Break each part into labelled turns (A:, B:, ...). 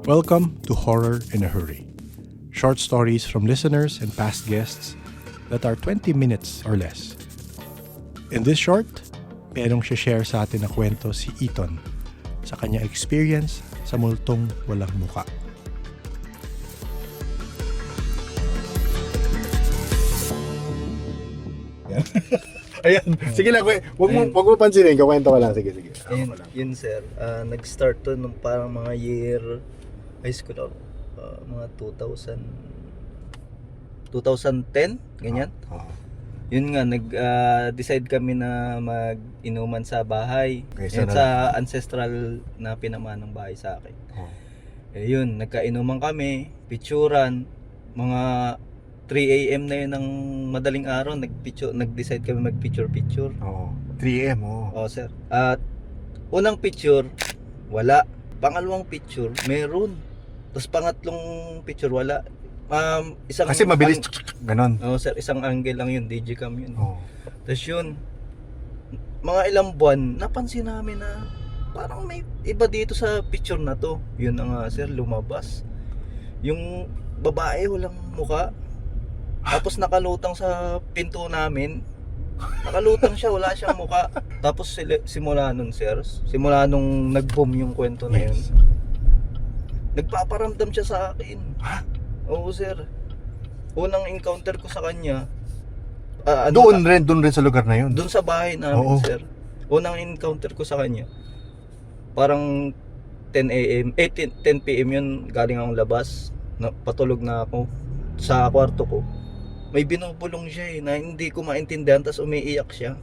A: Welcome to Horror in a Hurry. Short stories from listeners and past guests that are 20 minutes or less. In this short, merong share sa atin na kwento si Eton sa kanyang experience sa multong walang muka.
B: Ayan, sige lang, wag mo pansinin, kukwento ko lang, sige.
C: Yun sir, nag-start to nung parang mga year high school ako, mga 2010, ganyan. Yun nga, nag-decide kami na mag-inuman sa bahay.
B: Okay,
C: Yan sa ancestral na pinaman ng bahay sa akin. Yun, nagkainuman kami, picturan, mga 3 AM na yun ng madaling araw, nag-decide kami mag-picture.
B: Oo. 3 AM, oo.
C: Oo, sir. At unang picture, wala. Pangalawang picture, meron. Tapos pangatlong picture, wala. Isang
B: Kasi mabilis, ganon.
C: Oo, sir. Isang angle lang yun, digicam yun.
B: Oo.
C: Tapos yun, mga ilang buwan, napansin namin na parang may iba dito sa picture na to. Yun na nga, sir, lumabas. Yung babae, walang muka. Tapos nakalutang sa pinto namin. Nakalutang siya, wala siyang muka. Tapos simula nun, sir, simula nung nag-boom yung kwento na yun, nagpaparamdam siya sa akin.
B: Ha?
C: Oo, sir. Unang encounter ko sa kanya,
B: Doon rin sa lugar na yun.
C: doon sa bahay namin,
B: Oo.
C: sir. Unang encounter ko sa kanya, parang 10 AM, 10 PM yun, galing akong labas. Patulog na ako sa kwarto ko. May binubulong siya na hindi ko maintindihan, tas umiiyak siya.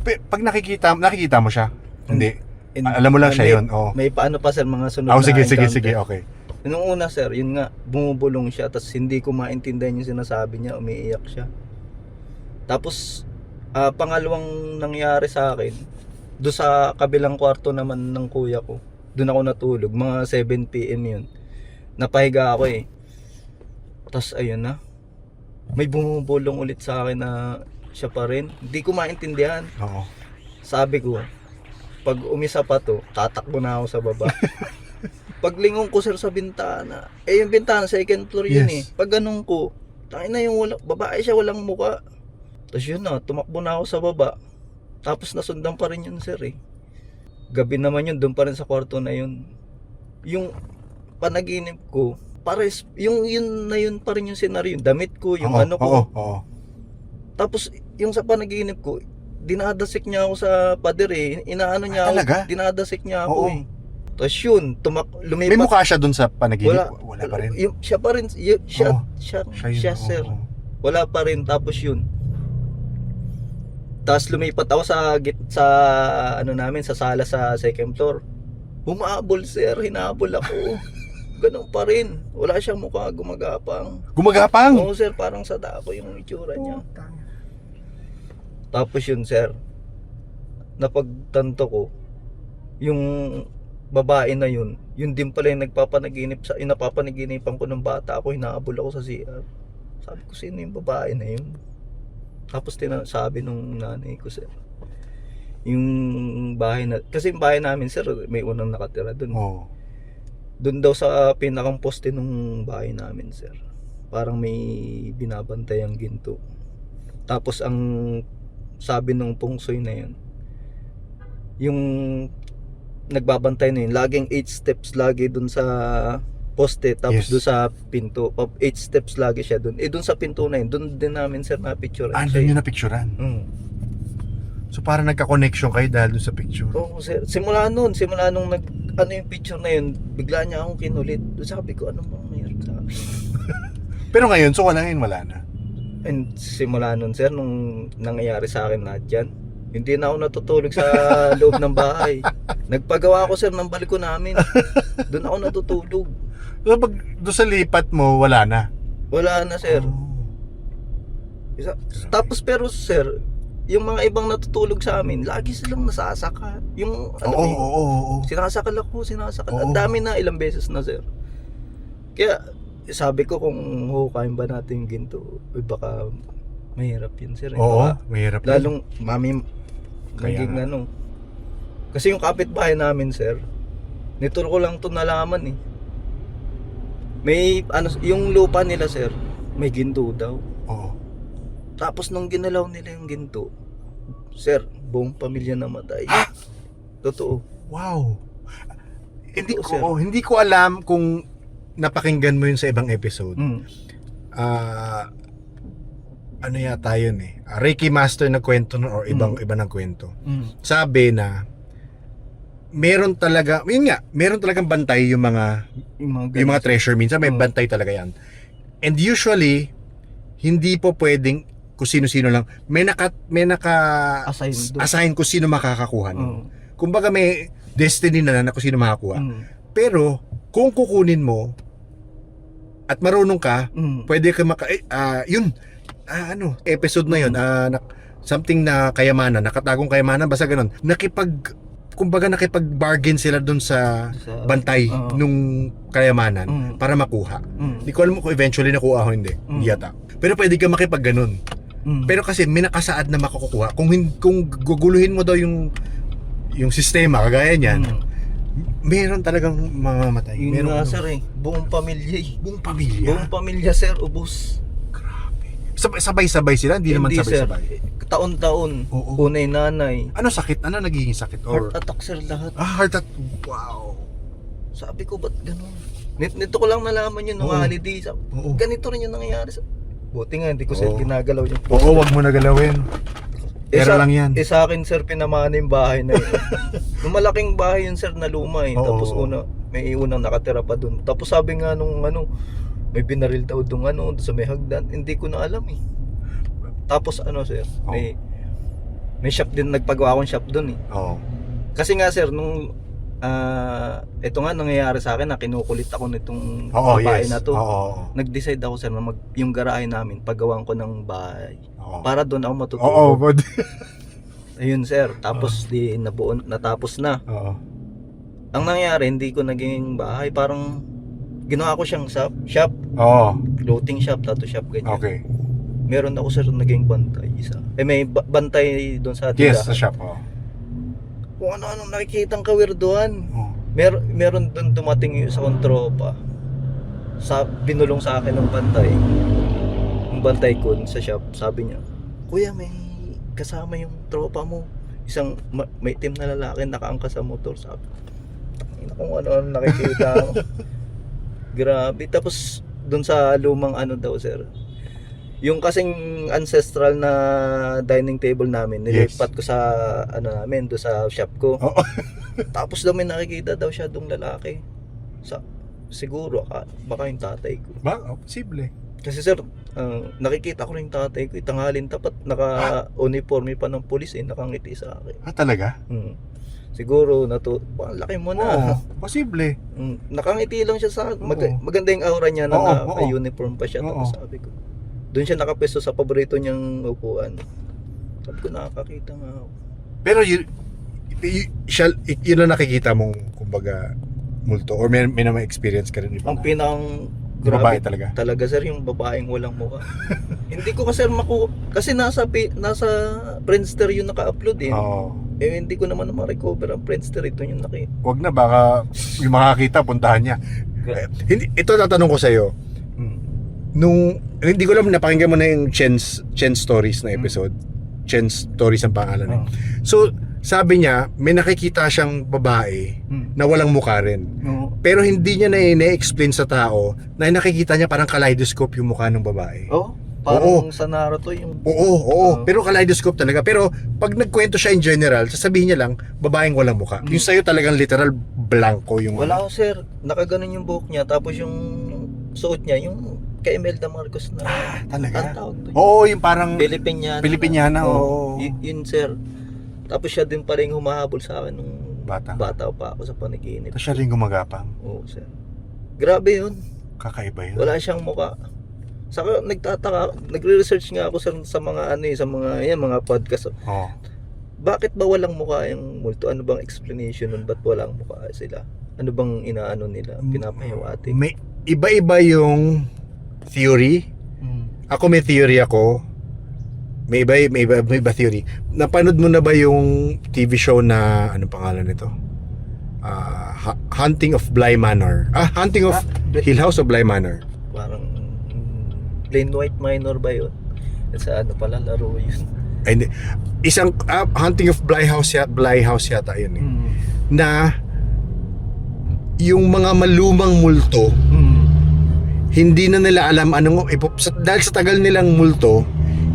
B: Pag nakikita mo siya? Hindi.
C: And,
B: Alam mo lang siya
C: may-
B: yun, oo.
C: May paano pa, sir, mga sunod
B: Oh,
C: na
B: sige,
C: encounter.
B: okay.
C: Nung una, sir, yun nga, bumubulong siya, tas hindi ko maintindihan yung sinasabi niya, umiiyak siya. Tapos, pangalawang nangyari sa akin, doon sa kabilang kwarto naman ng kuya ko, doon ako natulog, mga 7 PM yun. Napahiga ako eh. Tas ayun na, may bumubulong ulit sa akin na siya pa rin. Hindi ko maintindihan.
B: Oo.
C: Sabi ko, pag umisa pa to, tatakbo na ako sa baba. Paglingon ko, sir, sa bintana, yung bintana, second floor yun.
B: Yes.
C: Pag ganun ko, tangina yung babae siya, walang muka. Tapos yun na, tumakbo na ako sa baba. Tapos nasundan pa rin yun, sir eh. Gabi naman yun, doon pa rin sa kwarto na yun. Yung panaginip ko, pares, yun na yun pa rin yung senaryo, yung damit ko, yung ano ko.
B: Oo.
C: Tapos yung sa panaginip ko, dinadasik niya ako sa pader eh. Inaano niya ako,
B: talaga?
C: dinadasik niya ako
B: Oo.
C: eh. Tapos yun,
B: May
C: lumipat.
B: mukha siya dun sa panaginip? Wala pa rin.
C: Siya pa rin, siya,
B: Oo.
C: siya,
B: Yun,
C: siya,
B: oo,
C: sir.
B: oo.
C: Wala pa rin, tapos yun. Tapos lumipat ako sa ano namin, sa sala sa second floor. Humabol, sir, hinabol ako. Ganun pa rin. Wala siyang mukha, gumagapang.
B: Gumagapang?
C: Oo, sir, parang sa dako yung itsura niya. Tapos yun, sir, napagtanto ko, yung babae na yun din pala yung napapanaginipan ko ng bata ako, hinahabol ako sa CR. Sabi ko, sino yung babae na yun? Tapos sabi nung nanay ko, sir, yung bahay na, kasi yung bahay namin, sir, may unang nakatira dun.
B: Oo.
C: Doon daw sa pinakang poste nung bahay namin, sir, parang may binabantay ang ginto. Tapos ang sabi nung pungsoy na yun, yung nagbabantay na yun, laging 8 steps lagi doon sa poste, tapos
B: Yes.
C: doon sa pinto, 8 steps lagi siya doon. Doon sa pinto na yun, doon din namin, sir, na picture.
B: Doon yun na picturean. So parang nagka-connection kayo dahil dun sa picture.
C: Oo, sir. Simula nung yung picture na yun, bigla niya akong kinulit. Sabi ko, ano bang mayroon sa akin?
B: Pero ngayon, so wala na.
C: And simula nun, sir, nung nangyayari sa akin lahat yan, hindi na ako natutulog sa loob ng bahay. Nagpagawa ako, sir, ng baliko namin. Doon ako natutulog.
B: So pag doon sa lipat mo, wala na.
C: Wala na, sir.
B: Oh.
C: Tapos pero, sir, yung mga ibang natutulog sa amin, lagi silang nasasaka. Yung,
B: Oo.
C: sinasakal ako.
B: Oo.
C: Ang dami na, ilang beses na, sir. Kaya, sabi ko, kung hukayin ba natin yung ginto, baka mahirap yun, sir.
B: Oo, mahirap.
C: Lalong, mami,
B: Kaya
C: naging
B: nga.
C: ano. Kasi yung kapitbahay namin, sir, nito ko lang to nalaman eh. May ano, yung lupa nila sir, may ginto daw.
B: Oo.
C: Tapos nung ginalaw nila yung ginto, sir, buong pamilya namatay. Totoo.
B: Wow. Hindi
C: Totoo, sir.
B: hindi ko alam kung napakinggan mo yun sa ibang episode.
C: Mm.
B: Ano yata yun eh. Reiki Master na kwento nun or iba ng kwento.
C: Mm.
B: Sabi na meron talaga, yun nga, meron talagang bantay yung mga
C: Yung
B: mga treasure, minsan may
C: Oo.
B: bantay talaga yan. And usually hindi po pwedeng kung sino-sino lang. May naka
C: Assign doon.
B: assign kung sino makakakuha nun.
C: Mm.
B: Kumbaga may destiny na kung sino makakuha.
C: Mm.
B: Pero kung kukunin mo at marunong ka,
C: Mm.
B: pwede ka episode na yun, something na kayamanan, nakatagong kayamanan, basta ganun. Kumbaga nakipag-bargain sila dun sa bantay
C: Oo.
B: nung kayamanan
C: Mm.
B: para makuha.
C: Mm.
B: Hindi ko alam kung eventually nakuha o hindi. Hindi yata. Pero pwede ka makipag ganun.
C: Mm.
B: Pero kasi may nakasaad na makukuha. Kung guguluhin mo daw yung sistema, kagaya niyan, meron talagang mamamatay.
C: Yun
B: Meron
C: nga sir eh, buong pamilya eh.
B: buong pamilya.
C: Buong pamilya sir, ubos.
B: Sabay-sabay sila, hindi naman
C: Hindi,
B: sabay-sabay.
C: sir. Taon-taon.
B: Oo.
C: Unay nanay.
B: Ano sakit? Ano nagiging sakit? Or
C: Heart attack sir lahat.
B: heart attack. Wow.
C: Sabi ko, ba't ganun? Nito ko lang nalaman yun nung
B: Oo.
C: holiday.
B: Oo.
C: Ganito rin yung nangyayari sa... Buti nga, hindi ko sir
B: Oo.
C: ginagalaw yung...
B: Oo, wag mo na galawin. Pera lang yan.
C: Sa akin sir, pinamana yung bahay na yun. Yung malaking bahay yun sir na luma eh.
B: Oo.
C: Tapos may unang nakatira pa dun. Tapos sabi nga nung may binaril daw dun doon sa may hagdan. Hindi ko na alam eh. Tapos sir,
B: Oo.
C: may shop din, nagpagawa akong shop dun eh.
B: Oo.
C: Kasi nga sir, nung ito nga nangyayari sa akin na kinukulit ako nitong
B: Oo,
C: babae
B: yes.
C: na to.
B: Oo.
C: Nag-decide ako sir na yung garahe namin pagawan ko ng bahay
B: Oo.
C: para doon ako matutulog.
B: Oo, but
C: Ayun sir, tapos di natapos na.
B: Oo.
C: Ang nangyari, hindi ko naging bahay, parang ginawa ko siyang shop,
B: Oo.
C: clothing shop, tattoo shop ganyan.
B: Okay.
C: Meron ako sir naging bantay isa. May bantay doon sa
B: Yes,
C: tindahan.
B: sa shop. Oo.
C: Kung ano-anong nakikitang kawirduhan.
B: Oo.
C: Meron doon dumating yung sa kontropa. Binulong sa akin ng bantay. Yung bantay ko sa shop, sabi niya, "Kuya, may kasama yung tropa mo. Isang may team na lalaki nakaangka sa motor." Sabi, "Ina kung ano nakikita ko." Grabe. Tapos doon sa lumang daw sir. Yung kasing ancestral na dining table namin, nilipat ko sa namin, doon sa shop ko.
B: Oo.
C: Tapos daw may nakikita daw siya dong lalaki. Siguro baka yung tatay ko.
B: Posible.
C: Kasi sir, nakikita ko rin yung tatay ko, tanghalin tapat naka-uniforme pa ng pulis nakangiti sa akin.
B: Talaga?
C: Siguro ang laki mo na.
B: Oo. Posible.
C: Nakangiti lang siya sa akin.
B: Oo.
C: Maganda yung aura niya na
B: Oo, oo.
C: uniform pa siya.
B: Oo.
C: Tapos sabi ko, doon siya nakapesto sa paborito niyang upuan. Sabi ko, nakakakita nga ako.
B: Pero yun ang nakikita mong kumbaga multo or may naman experience ka rin
C: Ang pinakang
B: babae
C: grabe
B: talaga.
C: sir, yung babaeng walang mukha. Hindi ko kasi kasi nasa Friendster yung naka-upload eh.
B: Oo.
C: Hindi ko naman ma-recover ang Friendster, ito yung
B: Wag na, baka yung makakita puntahan niya. Ito tatanong ko sa iyo. Hindi ko alam, napakinggan mo na yung Chen Stories na episode. Chen Stories ang pangalan eh. So, sabi niya, may nakikita siyang babae na walang mukha rin.
C: No.
B: Pero hindi niya na-explain sa tao na nakikita niya parang kaleidoscope yung mukha ng babae.
C: Oh, parang sa Naruto yung
B: Oo. Pero kaleidoscope talaga. Pero pag nagkwento siya in general, sasabihin niya lang, babaeng walang mukha. Yung sa'yo talagang literal blanco yung...
C: wala ko sir, nakaganon yung buhok niya, tapos yung suot niya, yung kay Imelda Marcos na
B: Talaga?
C: ang tawag doon.
B: Oo, yung parang...
C: Pilipiniana.
B: oo.
C: Yun sir. Tapos siya din pa rin humahabol sa akin nung
B: Bata.
C: bata pa ako sa panaginip.
B: Tapos siya rin gumagapang.
C: Oo sir. Grabe yun.
B: Kakaiba yun.
C: Wala siyang mukha. Saka nagre-research nga ako sa mga sa mga podcast.
B: Oo.
C: Bakit ba walang mukha yung multo? Ano bang explanation nun? Ba't walang mukha sila? Ano bang inaano nila? Pinapahiwati?
B: May iba-iba yung theory. Ako may theory ako. May iba theory. Napanood mo na ba yung TV show na anong pangalan nito? Hunting of Bly Manor. Hunting of Hill House of Bly Manor.
C: Parang plain white minor ba yun? Sa ano pala, laro yun.
B: Ay, hindi. Isang Hunting of Bly House yata yun eh. Na yung mga malumang multo, hindi na nila alam dahil sa tagal nilang multo,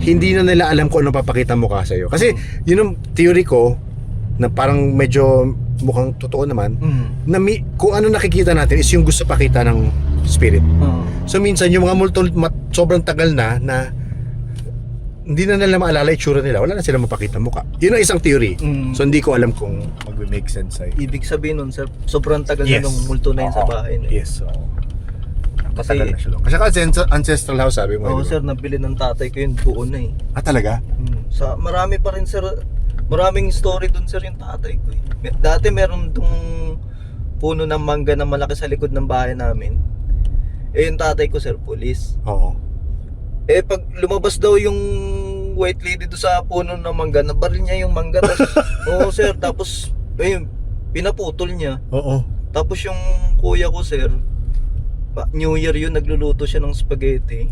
B: hindi na nila alam kung ano papakita mukha sa'yo. Kasi yun ang theory ko, na parang medyo mukhang totoo naman, na kung ano nakikita natin is yung gusto pakita ng spirit. So minsan yung mga multo sobrang tagal na hindi na nila maalala itsura nila, wala na sila mapakita mukha. Yun ang isang theory. So hindi ko alam kung mag-make sense sa'yo.
C: Ibig sabihin nun, sir, sobrang tagal na nung multo na yun sa bahay.
B: Yes, so
C: Kasi,
B: matagal na siya lang. Kasi ancestral house sabi mo.
C: Oo, sir, nabili ng tatay ko yun buo na eh.
B: Talaga?
C: Sa marami pa rin, sir. Maraming story dun, sir, yung tatay ko eh. Dati meron tong puno ng mangga na malaki sa likod ng bahay namin. Yung tatay ko, sir, police.
B: Oo.
C: Pag lumabas daw yung white lady do sa puno ng mangga, nabaril niya yung mangga. Oo, sir, tapos pinaputol niya.
B: Oo.
C: Tapos yung kuya ko, sir, New Year yun, nagluluto siya ng spaghetti.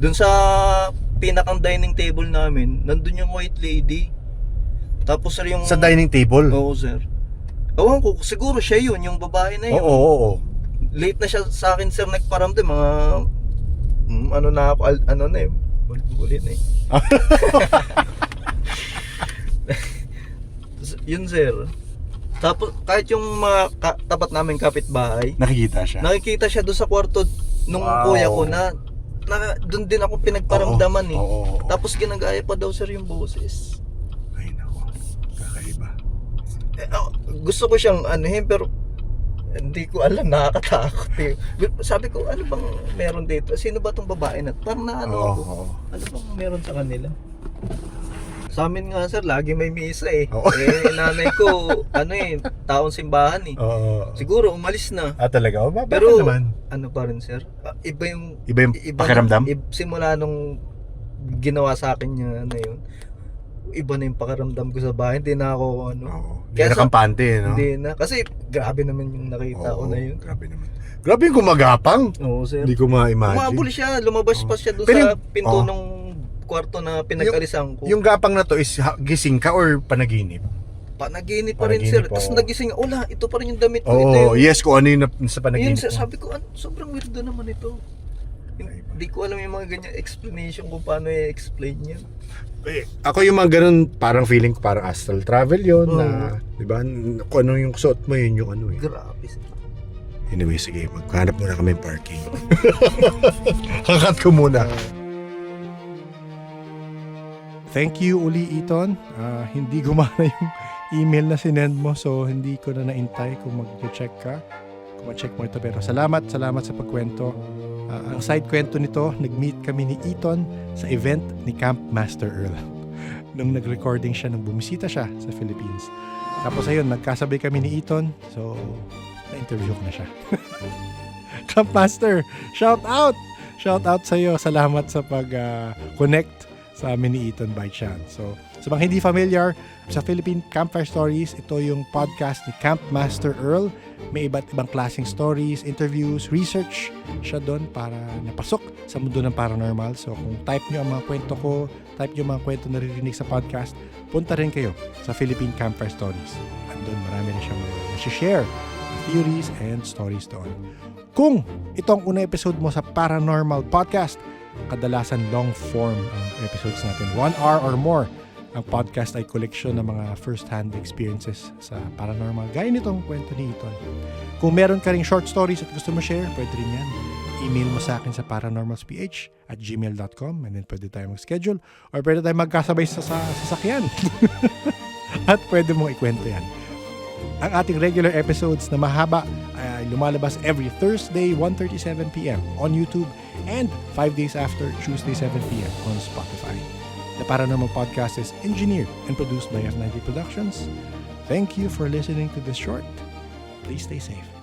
C: Dun sa pinakang dining table namin, nandun yung white lady. Tapos, sir, yung...
B: Sa dining table?
C: Oo, sir. Ewan ko, siguro siya yun, yung babae na yun.
B: Oo.
C: Late na siya sa akin, sir, nagparamdam. Mga... ano na ako, ano na eh. Buli na eh. Yun, sir. Tapos, kahit yung mga tapat namin kapitbahay, nakikita siya doon sa kwarto nung kuya ko na doon din ako pinagparamdaman eh. Tapos ginagaya pa daw, sir, yung boses.
B: Ay nako, kakaiba.
C: Gusto ko siyang anuhin pero hindi ko alam, nakakatakot eh. Sabi ko, ano bang meron dito? Sino ba tong babae na? Parang ako. Ano bang meron sa kanila? Sa amin nga, sir, lagi may misa eh. Nanay ko, taong simbahan eh. Siguro umalis na.
B: Talaga?
C: Pero
B: naman?
C: Ano pa rin, sir? Iba yung
B: pakiramdam?
C: Simula nung ginawa sa akin yung yun, iba na yung pakiramdam ko sa bahay. Hindi na ako
B: Hindi na kampante, no?
C: Hindi na. Kasi grabe naman yung nakita ko na yun.
B: Grabe naman. Grabe yung gumagapang.
C: Oo, sir.
B: Hindi ko ma-imagine.
C: Umabol siya. Lumabas pa siya doon sa pinto ng kwarto na pinagkalisan ko.
B: Yung gapang na to is gising ka or panaginip?
C: Panaginip pa rin, sir. Tapos nagising, ito pa rin yung damit ko.
B: Yes, kung ano yung sa panaginip.
C: Yun, sabi ko, sobrang weirdo naman ito. Hindi ko alam yung mga ganyan explanation kung paano i-explain niya.
B: Ako yung mga ganun, parang feeling ko parang astral travel yun na, di ba? Kung ano yung suot mo, yun yung ano eh.
C: Grabe.
B: Anyway, sige, maghanap muna kami parking. Kakat ko muna.
A: Thank you uli, Eton. Hindi gumana yung email na sinend mo, so hindi ko na naintay kung mag-check ka. Kung ma-check mo ito, pero salamat sa pagkwento. Ang side kwento nito, nag-meet kami ni Eton sa event ni Camp Master Earl. Nung nag-recording siya, nung bumisita siya sa Philippines. Tapos ayun, nagkasabay kami ni Eton, so na-interview ko na siya. Camp Master, shout out! Shout out sa iyo. Salamat sa pag-connect sa amin ni Eton by chance. So, sa mga hindi familiar, sa Philippine Campfire Stories, ito yung podcast ni Camp Master Earl. May iba't ibang klaseng stories, interviews, research siya doon para napasok sa mundo ng paranormal. So, kung type nyo ang mga kwento ko, type nyo ang mga kwento na naririnig sa podcast, punta rin kayo sa Philippine Campfire Stories. At doon marami rin siyang share theories and stories doon. Kung itong unang episode mo sa Paranormal Podcast, kadalasan long form ang episodes natin, 1 hour or more. Ang podcast ay collection ng mga first-hand experiences sa paranormal, gaya nitong kwento ni Eton. Kung meron ka ring short stories at gusto mo share, pwede rin yan. Email mo sa akin sa paranormalsph@gmail.com, and then pwede tayo mag-schedule or pwede tayo magkasabay sa sasakyan. At pwede mong ikwento yan. Ang ating regular episodes na mahaba ay lumalabas every Thursday 1:37 p.m. on YouTube and 5 days after Tuesday 7 p.m. on Spotify. The Paranormal Podcast is engineered and produced by F90 Productions. Thank you for listening to this short. Please stay safe.